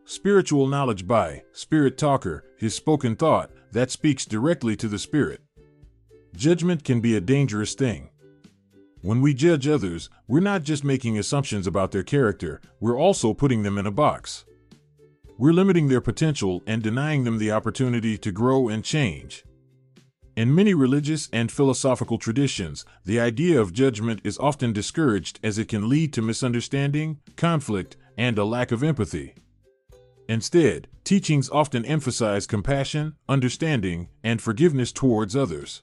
Spiritual knowledge by Spirit Talker, his spoken thought that speaks directly to the Spirit. Judgment can be a dangerous thing. When we judge others, we're not just making assumptions about their character, we're also putting them in a box. We're limiting their potential and denying them the opportunity to grow and change. In many religious and philosophical traditions, the idea of judgment is often discouraged as it can lead to misunderstanding, conflict, and a lack of empathy. Instead, teachings often emphasize compassion, understanding, and forgiveness towards others.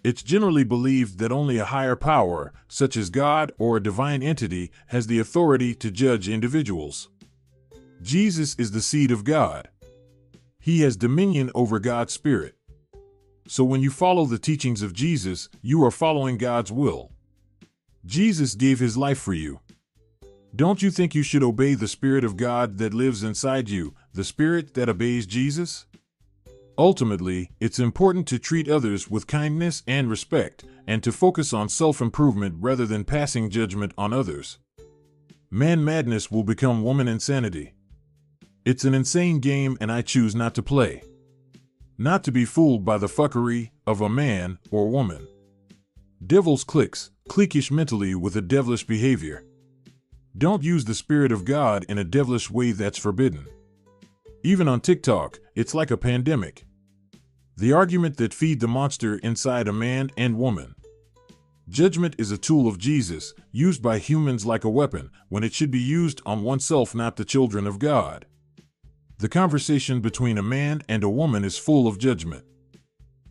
It's generally believed that only a higher power, such as God or a divine entity, has the authority to judge individuals. Jesus is the seed of God. He has dominion over God's Spirit. So when you follow the teachings of Jesus, you are following God's will. Jesus gave his life for you. Don't you think you should obey the Spirit of God that lives inside you, the Spirit that obeys Jesus? Ultimately, it's important to treat others with kindness and respect, and to focus on self-improvement rather than passing judgment on others. Man madness will become woman insanity. It's an insane game and I choose not to play. Not to be fooled by the fuckery of a man or woman. Devil's cliquish mentally with a devilish behavior. Don't use the Spirit of God in a devilish way that's forbidden. Even on TikTok, it's like a pandemic. The argument that feed the monster inside a man and woman. Judgment is a tool of Jesus, used by humans like a weapon, when it should be used on oneself, not the children of God. The conversation between a man and a woman is full of judgment.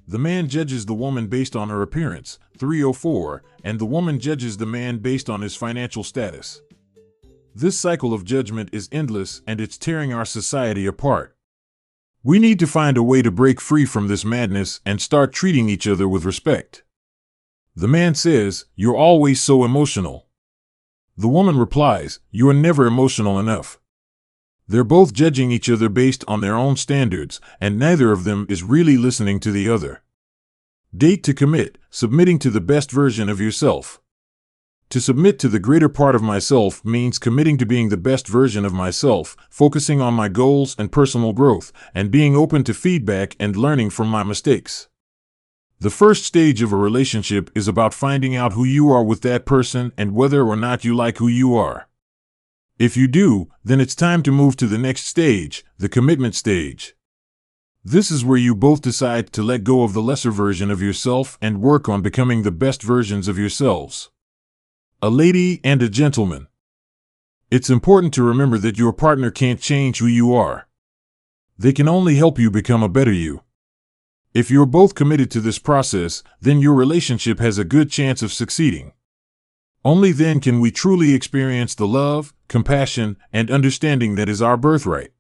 The man judges the woman based on her appearance, 304, and the woman judges the man based on his financial status. This cycle of judgment is endless and it's tearing our society apart. We need to find a way to break free from this madness and start treating each other with respect. The man says, "You're always so emotional." The woman replies, "You are never emotional enough." They're both judging each other based on their own standards, and neither of them is really listening to the other. Date to commit, submitting to the best version of yourself. To submit to the greater part of myself means committing to being the best version of myself, focusing on my goals and personal growth, and being open to feedback and learning from my mistakes. The first stage of a relationship is about finding out who you are with that person and whether or not you like who you are. If you do, then it's time to move to the next stage, the commitment stage. This is where you both decide to let go of the lesser version of yourself and work on becoming the best versions of yourselves. A lady and a gentleman. It's important to remember that your partner can't change who you are. They can only help you become a better you. If you're both committed to this process, then your relationship has a good chance of succeeding. Only then can we truly experience the love, compassion, and understanding that is our birthright.